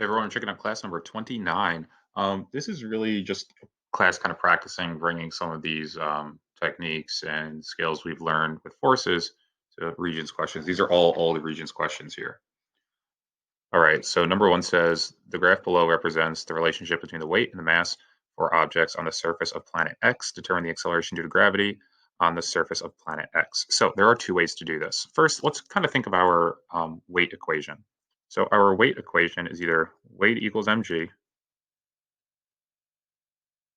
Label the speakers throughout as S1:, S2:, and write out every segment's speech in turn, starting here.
S1: Hey everyone, checking out class number 29. This is really just class kind of practicing bringing some of these techniques and skills we've learned with forces to Regents questions. These are all the Regents questions here. All right, so number one says the graph below represents the relationship between the weight and the mass for objects on the surface of planet X. Determine the acceleration due to gravity on the surface of planet X. So there are two ways to do this. First, let's kind of think of our weight equation. So our weight equation is either weight equals mg,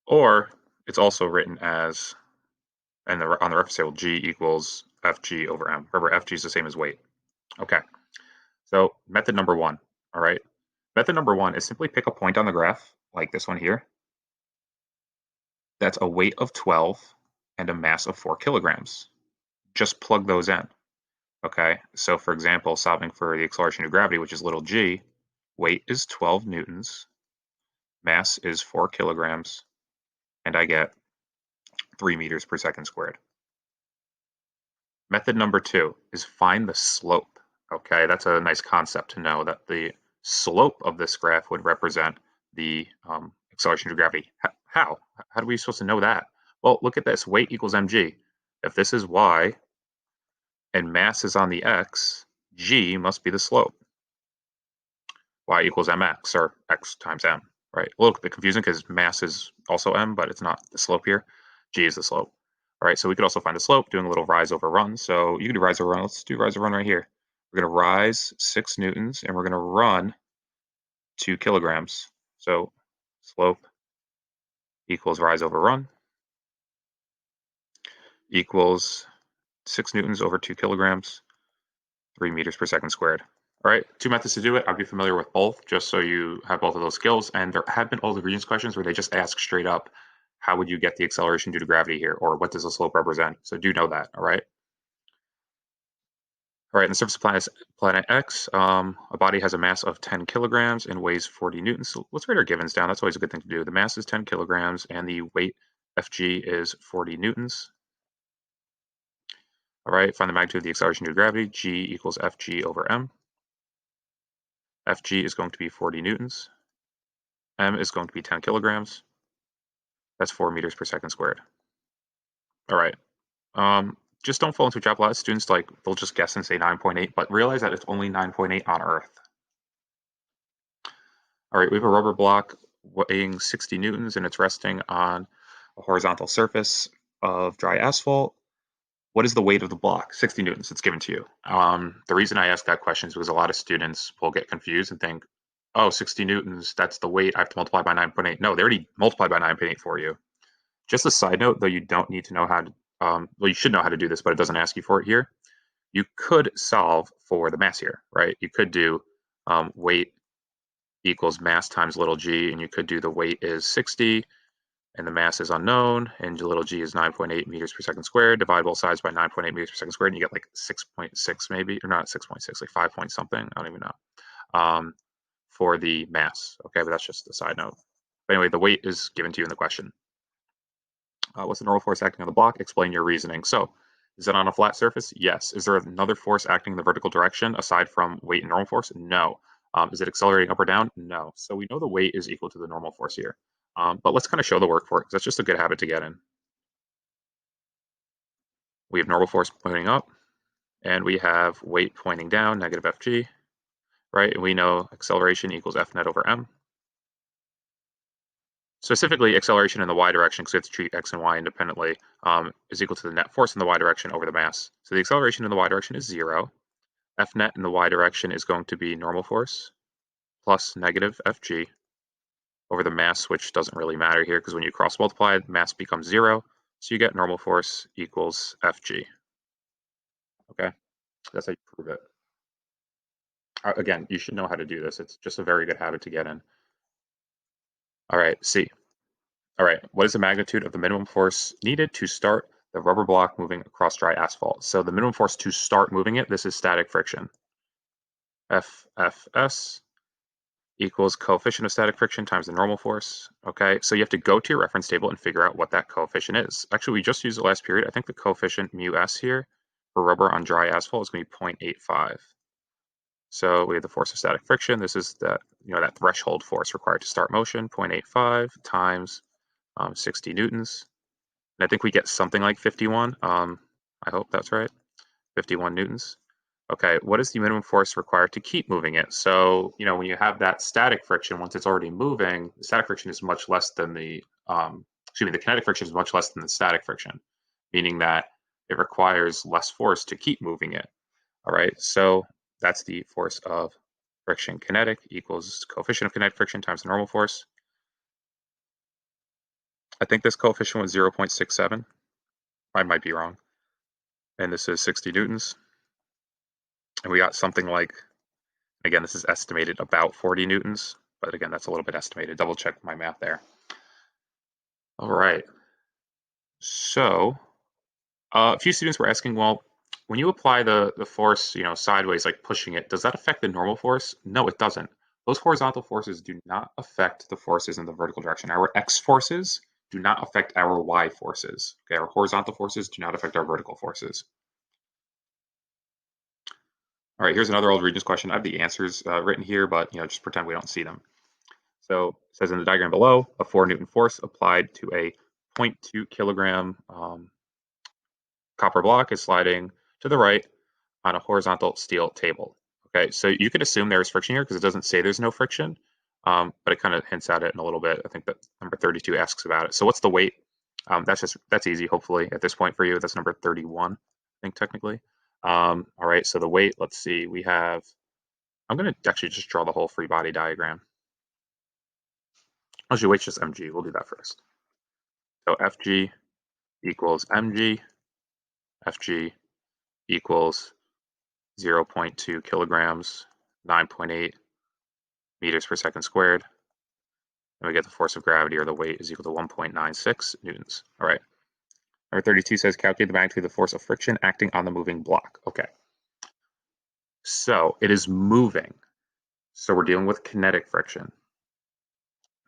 S1: or it's also written as, and on the reference table, G equals Fg over m. Remember, Fg is the same as weight. Okay, so method number one, all right? Method number one is simply pick a point on the graph, like this one here, that's a weight of 12 and a mass of 4 kilograms. Just plug those in, okay? So for example, solving for the acceleration due to gravity, which is little g, weight is 12 newtons, mass is 4 kilograms, and I get 3 meters per second squared. Method number two is find the slope. Okay, that's a nice concept to know that the slope of this graph would represent the acceleration due to gravity. How? How are we supposed to know that? Well, look at this. Weight equals mg. If this is y and mass is on the x, g must be the slope. Y equals mx, or x times m, right? A little bit confusing because mass is also m, but it's not the slope here. G is the slope. All right, so we could also find the slope doing a little rise over run. So you can do rise over run. Let's do rise over run right here. We're going to rise 6 newtons, and we're going to run 2 kilograms. So slope equals rise over run equals 6 newtons over 2 kilograms, 3 meters per second squared. All right, two methods to do it. I'd be familiar with both just so you have both of those skills. And there have been all the Regents questions where they just ask straight up, how would you get the acceleration due to gravity here? Or what does the slope represent? So do know that, all right? All right, in the surface of planet X, a body has a mass of 10 kilograms and weighs 40 newtons. So let's write our givens down. That's always a good thing to do. The mass is 10 kilograms and the weight, Fg, is 40 newtons. All right, find the magnitude of the acceleration due to gravity. G equals Fg over m. Fg is going to be 40 newtons. M is going to be 10 kilograms. That's 4 meters per second squared. All right. Just don't fall into a trap. A lot of students, like, they'll just guess and say 9.8, but realize that it's only 9.8 on Earth. All right, we have a rubber block weighing 60 newtons, and it's resting on a horizontal surface of dry asphalt. What is the weight of the block? 60 newtons. It's given to you. The reason I ask that question is because a lot of students will get confused and think, oh, 60 newtons, that's the weight. I have to multiply by 9.8. No, they already multiplied by 9.8 for you. Just a side note, though, you don't need to know how to, well, you should know how to do this, but it doesn't ask you for it here. You could solve for the mass here, right? You could do weight equals mass times little g, and you could do the weight is 60, and the mass is unknown, and little g is 9.8 meters per second squared. Divide both sides by 9.8 meters per second squared, and you get like 6.6 maybe, or not 6.6, like 5 point something, I don't even know, for the mass. Okay, but that's just a side note. But anyway, the weight is given to you in the question. What's the normal force acting on the block? Explain your reasoning. So, is it on a flat surface? Yes. Is there another force acting in the vertical direction aside from weight and normal force? No. Is it accelerating up or down? No. So we know the weight is equal to the normal force here. But let's kind of show the work for it because that's just a good habit to get in. We have normal force pointing up, and we have weight pointing down, negative Fg, right? And we know acceleration equals F net over m. Specifically, acceleration in the y direction, because we have to treat x and y independently, is equal to the net force in the y direction over the mass. So the acceleration in the y direction is 0. F net in the y direction is going to be normal force plus negative Fg over the mass, which doesn't really matter here because when you cross multiply, mass becomes 0. So you get normal force equals Fg. Okay, that's how you prove it. Again, you should know how to do this. It's just a very good habit to get in. All right, C. All right, what is the magnitude of the minimum force needed to start the rubber block moving across dry asphalt? So the minimum force to start moving it, this is static friction. FFS equals coefficient of static friction times the normal force. Okay, so you have to go to your reference table and figure out what that coefficient is. Actually, we just used it last period. I think the coefficient mu s here for rubber on dry asphalt is going to be 0.85. So we have the force of static friction. This is that, that threshold force required to start motion, 0.85 times 60 newtons. And I think we get something like 51. I hope that's right. 51 newtons. Okay, what is the minimum force required to keep moving it? So, when you have that static friction, once it's already moving, the static friction is much less than the kinetic friction is much less than the static friction, meaning that it requires less force to keep moving it. All right, so that's the force of friction. Kinetic equals coefficient of kinetic friction times the normal force. I think this coefficient was 0.67. I might be wrong. And this is 60 newtons. And we got something like, again, this is estimated about 40 newtons, but again, that's a little bit estimated. Double check my math there. All right. So a few students were asking, well, when you apply the force, sideways, like pushing it, does that affect the normal force? No, it doesn't. Those horizontal forces do not affect the forces in the vertical direction. Our x forces do not affect our y forces. Okay, our horizontal forces do not affect our vertical forces. All right, here's another old Regents question. I have the answers written here, but just pretend we don't see them. So it says in the diagram below, a 4 Newton force applied to a 0.2 kilogram copper block is sliding to the right on a horizontal steel table. Okay, so you can assume there is friction here because it doesn't say there's no friction, but it kind of hints at it in a little bit. I think that number 32 asks about it. So what's the weight? That's easy, hopefully, at this point for you. That's number 31, I think, technically. All right, so the weight, let's see, I'm going to actually just draw the whole free body diagram. Actually, weight's just mg. We'll do that first. So Fg equals mg. Fg equals 0.2 kilograms, 9.8 meters per second squared. And we get the force of gravity, or the weight, is equal to 1.96 newtons. All right. Number 32 says calculate the magnitude of the force of friction acting on the moving block. Okay. So it is moving. So we're dealing with kinetic friction.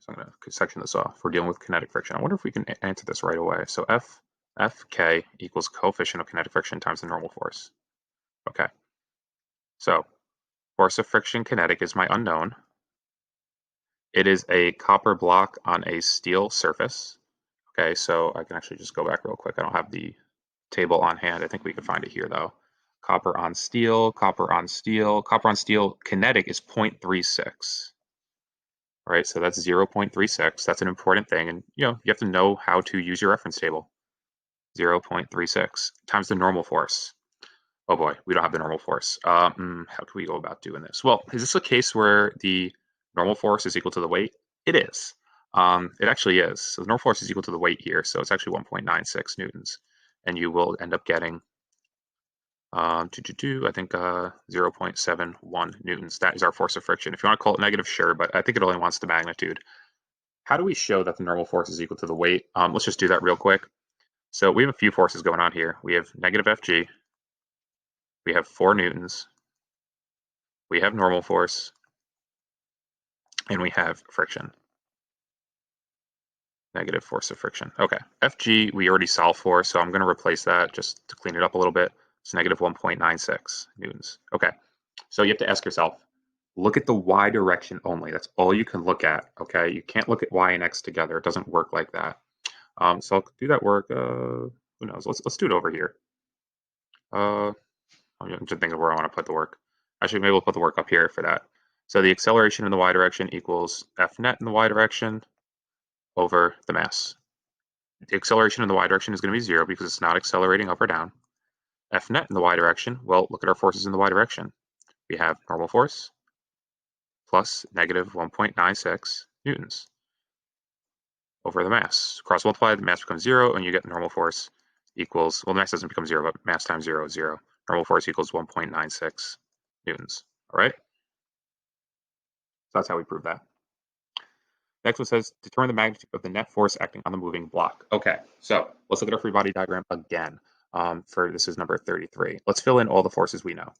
S1: So I'm going to section this off. We're dealing with kinetic friction. I wonder if we can answer this right away. So Fk equals coefficient of kinetic friction times the normal force. Okay. So force of friction kinetic is my unknown. It is a copper block on a steel surface. Okay, so I can actually just go back real quick. I don't have the table on hand. I think we can find it here though. Copper on steel, copper on steel, copper on steel kinetic is 0.36. All right, so that's 0.36. That's an important thing. And you have to know how to use your reference table. 0.36 times the normal force. Oh boy, we don't have the normal force. How can we go about doing this? Well, is this a case where the normal force is equal to the weight? It is. It actually is. So the normal force is equal to the weight here, so it's actually 1.96 newtons. And you will end up getting, I think 0.71 newtons. That is our force of friction. If you want to call it negative, sure, but I think it only wants the magnitude. How do we show that the normal force is equal to the weight? Let's just do that real quick. So we have a few forces going on here. We have negative Fg. We have 4 newtons. We have normal force. And we have friction. Negative force of friction. Okay, Fg we already solved for, so I'm going to replace that just to clean it up a little bit. It's negative 1.96 newtons. Okay, so you have to ask yourself, look at the y direction only. That's all you can look at, okay? You can't look at y and x together. It doesn't work like that. So I'll do that work. Who knows? Let's do it over here. I'm just thinking of where I want to put the work. Actually, maybe we'll put the work up here for that. So the acceleration in the y direction equals F net in the y direction over the mass. The acceleration in the y direction is going to be 0 because it's not accelerating up or down. F net in the y direction, well, look at our forces in the y direction. We have normal force plus negative 1.96 newtons over the mass. Cross multiply, the mass becomes 0, and you get normal force equals, well, mass doesn't become 0, but mass times 0 is 0. Normal force equals 1.96 newtons. All right? So that's how we prove that. Next one says, determine the magnitude of the net force acting on the moving block. Okay, so let's look at our free body diagram again. This is number 33. Let's fill in all the forces we know.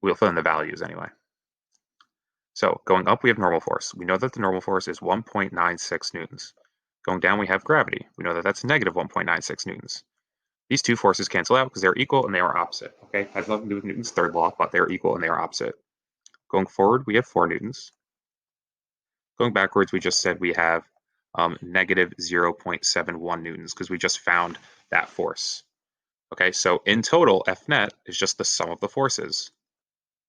S1: We'll fill in the values anyway. So going up, we have normal force. We know that the normal force is 1.96 newtons. Going down, we have gravity. We know that that's negative 1.96 newtons. These two forces cancel out because they're equal and they are opposite. Okay, has nothing to do with Newton's third law, but they're equal and they are opposite. Going forward, we have 4 newtons. Going backwards, we just said we have negative 0.71 newtons because we just found that force. Okay, so in total, F net is just the sum of the forces.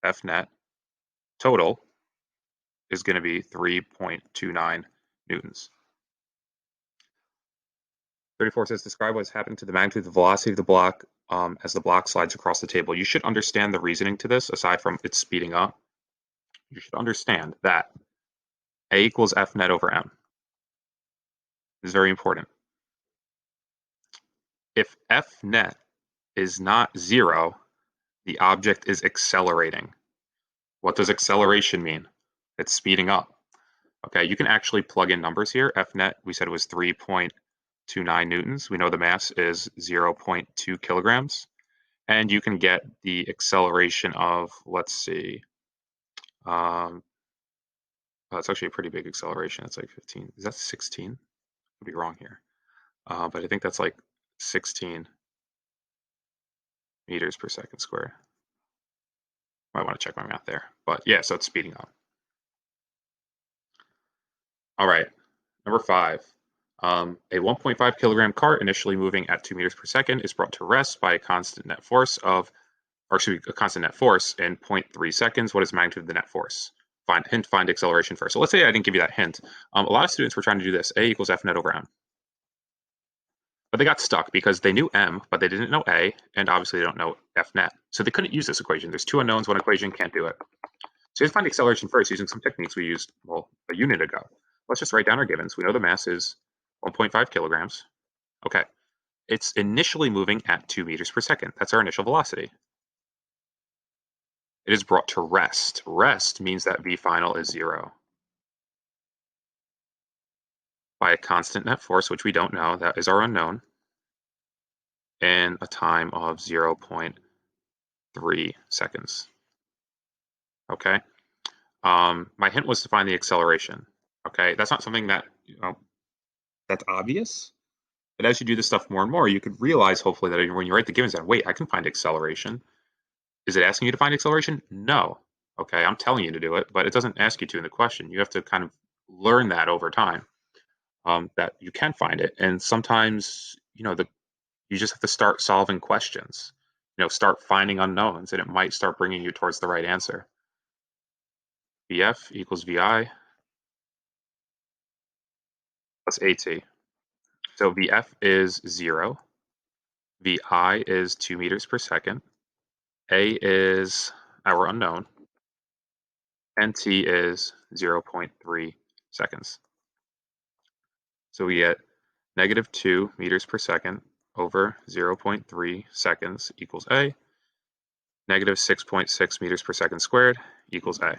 S1: F net total is going to be 3.29 newtons. 34 says, describe what's happening to the magnitude of the velocity of the block as the block slides across the table. You should understand the reasoning to this, aside from it speeding up. You should understand that A equals F net over M. This is very important. If F net is not 0, the object is accelerating. What does acceleration mean? It's speeding up. Okay, you can actually plug in numbers here. F net, we said it was 3.29 newtons. We know the mass is 0.2 kilograms. And you can get the acceleration of, let's see, it's actually a pretty big acceleration. It's like 15. Is that 16? Could be wrong here. But I think that's like 16 meters per second squared. Might want to check my math there. But yeah, so it's speeding up. All right, number 5. A 1.5 kilogram cart initially moving at 2 meters per second is brought to rest by a constant net force of, or excuse me, a constant net force in 0.3 seconds. What is the magnitude of the net force? Find acceleration first. So let's say I didn't give you that hint. A lot of students were trying to do this. A equals F net over M. But they got stuck because they knew M, but they didn't know A, and obviously they don't know F net. So they couldn't use this equation. There's 2 unknowns, 1 equation, can't do it. So you have to find acceleration first using some techniques we used, well, a unit ago. Let's just write down our givens. We know the mass is 1.5 kilograms. Okay. It's initially moving at 2 meters per second. That's our initial velocity. It is brought to rest. Rest means that V final is 0. By a constant net force, which we don't know, that is our unknown, in a time of 0.3 seconds. Okay. My hint was to find the acceleration. Okay, that's not something that, that's obvious. But as you do this stuff more and more, you could realize, hopefully, that when you write the givens down, wait, I can find acceleration. Is it asking you to find acceleration? No. Okay, I'm telling you to do it, but it doesn't ask you to in the question. You have to kind of learn that over time, that you can find it. And sometimes, you just have to start solving questions. Start finding unknowns, and it might start bringing you towards the right answer. Vf equals Vi plus At. So Vf is 0. Vi is 2 meters per second. A is our unknown. And T is 0.3 seconds. So we get negative 2 meters per second over 0.3 seconds equals A. Negative 6.6 meters per second squared equals A.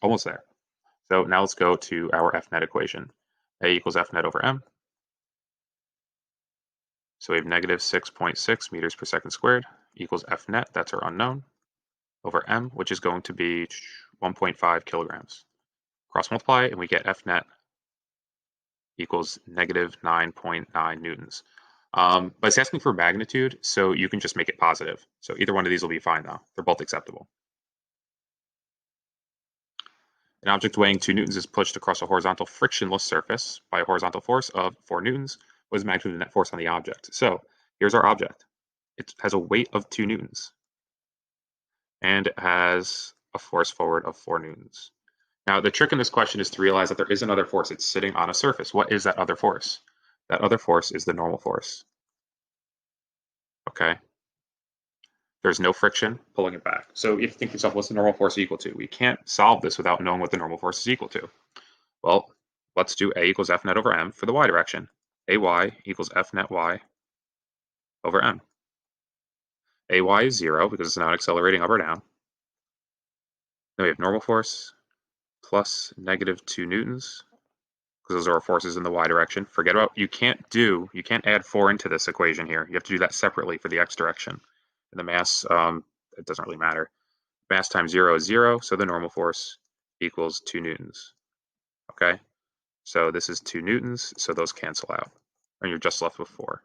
S1: Almost there. So now let's go to our F net equation. A equals F net over M. So we have negative 6.6 meters per second squared equals F net, that's our unknown, over M, which is going to be 1.5 kilograms. Cross multiply, and we get F net equals negative 9.9 newtons. But it's asking for magnitude, so you can just make it positive. So either one of these will be fine, though. They're both acceptable. An object weighing 2 newtons is pushed across a horizontal frictionless surface by a horizontal force of 4 newtons. What is the magnitude of the net force on the object? So here's our object. It has a weight of 2 newtons. And it has a force forward of 4 newtons. Now, the trick in this question is to realize that there is another force. It's sitting on a surface. What is that other force? That other force is the normal force. Okay? There's no friction pulling it back. So if you think to yourself, what's the normal force equal to? We can't solve this without knowing what the normal force is equal to. Well, let's do A equals F net over M for the y direction. AY equals F net Y over M. AY is 0 because it's not accelerating up or down. Then we have normal force plus negative 2 newtons, because those are our forces in the y direction. Forget about, you can't add 4 into this equation here. You have to do that separately for the x direction. And the mass, it doesn't really matter. Mass times 0 is 0, so the normal force equals 2 newtons. Okay, so this is 2 newtons, so those cancel out, and you're just left with 4.